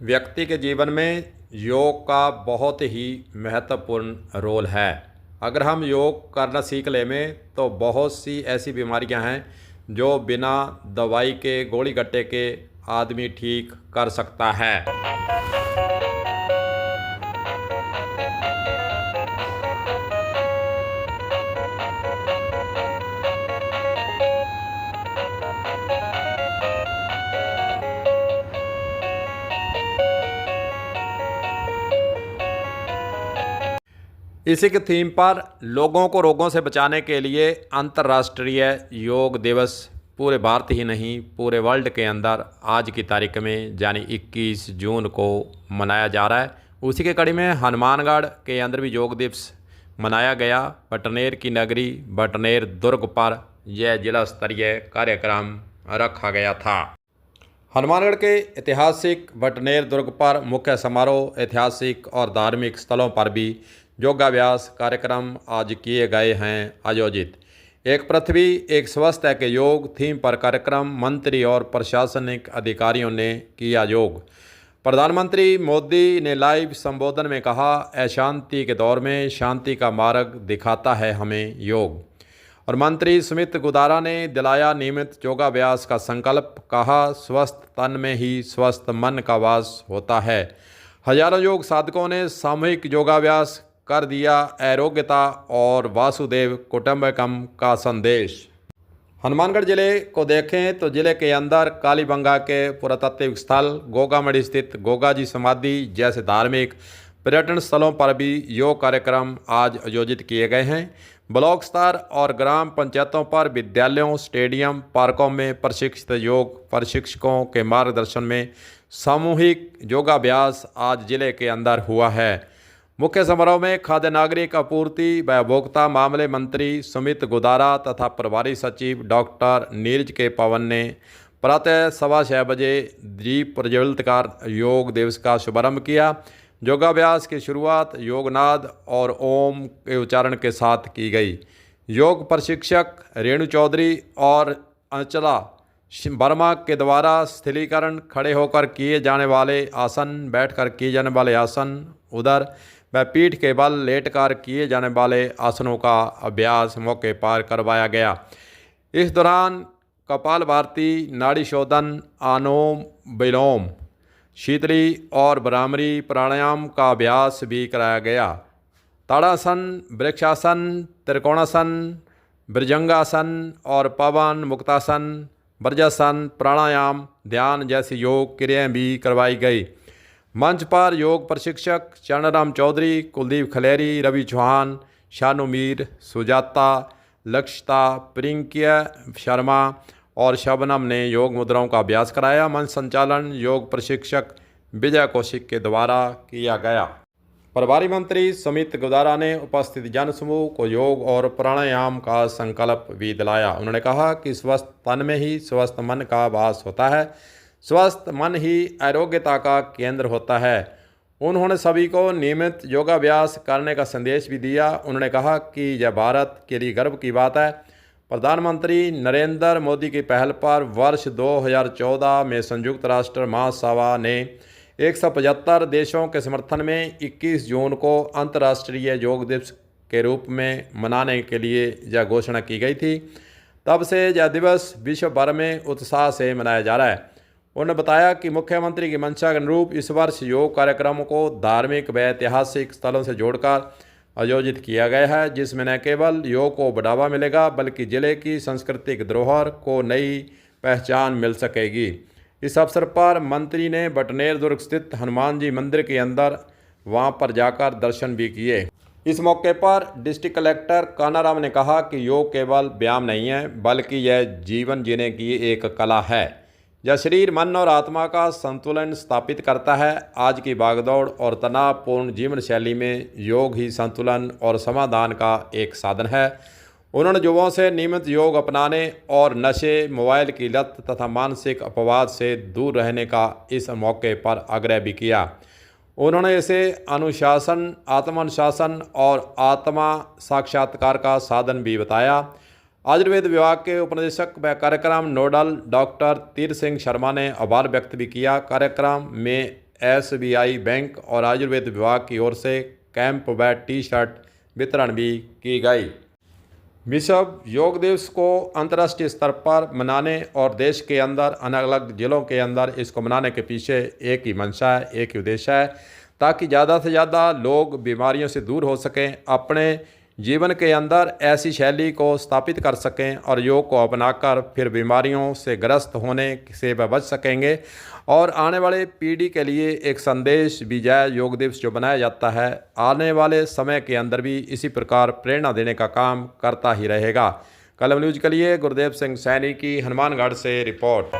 व्यक्ति के जीवन में योग का बहुत ही महत्वपूर्ण रोल है। अगर हम योग करना सीख लें तो बहुत सी ऐसी बीमारियां हैं जो बिना दवाई के गोली गट्टे के आदमी ठीक कर सकता है। इसी के थीम पर लोगों को रोगों से बचाने के लिए अंतर्राष्ट्रीय योग दिवस पूरे भारत ही नहीं पूरे वर्ल्ड के अंदर आज की तारीख में यानी 21 जून को मनाया जा रहा है। उसी के कड़ी में हनुमानगढ़ के अंदर भी योग दिवस मनाया गया। बटनेर की नगरी बटनेर दुर्ग पर यह जिला स्तरीय कार्यक्रम रखा गया था। हनुमानगढ़ के ऐतिहासिक बटनेर दुर्ग पर मुख्य समारोह ऐतिहासिक और धार्मिक स्थलों पर भी योगाभ्यास कार्यक्रम आज किए गए हैं आयोजित। एक पृथ्वी एक स्वस्थ है के योग थीम पर कार्यक्रम मंत्री और प्रशासनिक अधिकारियों ने किया योग। प्रधानमंत्री मोदी ने लाइव संबोधन में कहा, अशांति के दौर में शांति का मार्ग दिखाता है हमें योग। और मंत्री सुमित गुदारा ने दिलाया नियमित योगाभ्यास का संकल्प, कहा स्वस्थ तन में ही स्वस्थ मन का वास होता है। हजारों योग साधकों ने सामूहिक योगाभ्यास कर दिया आरोग्यता और वासुदेव कुटुंबकम का संदेश। हनुमानगढ़ जिले को देखें तो जिले के अंदर कालीबंगा के पुरातात्विक स्थल गोगामढ़ी स्थित गोगा जी समाधि जैसे धार्मिक पर्यटन स्थलों पर भी योग कार्यक्रम आज आयोजित किए गए हैं। ब्लॉक स्तर और ग्राम पंचायतों पर विद्यालयों, स्टेडियम, पार्कों में प्रशिक्षित योग प्रशिक्षकों के मार्गदर्शन में सामूहिक योगाभ्यास आज जिले के अंदर हुआ है। मुख्य समारोह में खाद्य नागरिक आपूर्ति व उपभोक्ता मामले मंत्री सुमित गुदारा तथा प्रभारी सचिव डॉक्टर नीरज के पवन ने प्रातः 6:15 बजे दीप प्रज्वलित कर योग दिवस का शुभारंभ किया। योगाभ्यास की शुरुआत योगनाद और ओम के उच्चारण के साथ की गई। योग प्रशिक्षक रेणु चौधरी और अंचला वर्मा के द्वारा स्थिरीकरण, खड़े होकर किए जाने वाले आसन, बैठकर किए जाने वाले आसन, उदर व पीठ के बल लेटकर किए जाने वाले आसनों का अभ्यास मौके पर करवाया गया। इस दौरान कपालभाति, नाड़ी शोधन, अनुलोम विलोम, शीतली और भ्रामरी प्राणायाम का अभ्यास भी कराया गया। ताड़ासन, वृक्षासन, त्रिकोणासन, भुजंगासन और पवन मुक्तासन, वज्रासन, प्राणायाम, ध्यान जैसी योग क्रियाएं भी करवाई गई। मंच पर योग प्रशिक्षक चरणराम चौधरी, कुलदीप खलेरी, रवि चौहान, शानू मीर, सुजाता, लक्षता, प्रियंका शर्मा और शबनम ने योग मुद्राओं का अभ्यास कराया। मंच संचालन योग प्रशिक्षक विजय कौशिक के द्वारा किया गया। प्रभारी मंत्री सुमित गुदारा ने उपस्थित जनसमूह को योग और प्राणायाम का संकल्प भी दिलाया। उन्होंने कहा कि स्वस्थ तन में ही स्वस्थ मन का वास होता है, स्वस्थ मन ही आरोग्यता का केंद्र होता है। उन्होंने सभी को नियमित योगाभ्यास करने का संदेश भी दिया। उन्होंने कहा कि यह भारत के लिए गर्व की बात है। प्रधानमंत्री नरेंद्र मोदी की पहल पर वर्ष 2014 में संयुक्त राष्ट्र महासभा ने 175 देशों के समर्थन में 21 जून को अंतर्राष्ट्रीय योग दिवस के रूप में मनाने के लिए यह घोषणा की गई थी। तब से यह दिवस विश्व भर में उत्साह से मनाया जा रहा है। उन्होंने बताया कि मुख्यमंत्री की मंशा के अनुरूप इस वर्ष योग कार्यक्रमों को धार्मिक व ऐतिहासिक स्थलों से जोड़कर आयोजित किया गया है, जिसमें न केवल योग को बढ़ावा मिलेगा बल्कि जिले की सांस्कृतिक धरोहर को नई पहचान मिल सकेगी। इस अवसर पर मंत्री ने बटनेर दुर्ग स्थित हनुमान जी मंदिर के अंदर वहां पर जाकर दर्शन भी किए। इस मौके पर डिस्ट्रिक्ट कलेक्टर कानाराम ने कहा कि योग केवल व्यायाम नहीं है बल्कि यह जीवन जीने की एक कला है। यह शरीर, मन और आत्मा का संतुलन स्थापित करता है। आज की भागदौड़ और तनावपूर्ण जीवन शैली में योग ही संतुलन और समाधान का एक साधन है। उन्होंने युवाओं से नियमित योग अपनाने और नशे, मोबाइल की लत तथा मानसिक अपवाद से दूर रहने का इस मौके पर आग्रह भी किया। उन्होंने इसे अनुशासन, आत्मानुशासन और आत्मा साक्षात्कार का साधन भी बताया। आयुर्वेद विभाग के उपनिदेशक व कार्यक्रम नोडल डॉक्टर तीर सिंह शर्मा ने आभार व्यक्त भी किया। कार्यक्रम में SBI बैंक और आयुर्वेद विभाग की ओर से कैंप व टी शर्ट वितरण भी की गई। विश्व योग दिवस को अंतर्राष्ट्रीय स्तर पर मनाने और देश के अंदर अलग अलग जिलों के अंदर इसको मनाने के पीछे एक ही मंशा है, एक ही उद्देश्य है, ताकि ज़्यादा से ज़्यादा लोग बीमारियों से दूर हो सकें, अपने जीवन के अंदर ऐसी शैली को स्थापित कर सकें और योग को अपनाकर फिर बीमारियों से ग्रस्त होने से वह बच सकेंगे। और आने वाले पीढ़ी के लिए एक संदेश विजय योग दिवस जो बनाया जाता है, आने वाले समय के अंदर भी इसी प्रकार प्रेरणा देने का काम करता ही रहेगा। कलम न्यूज़ के लिए गुरदेव सिंह सैनी की हनुमानगढ़ से रिपोर्ट।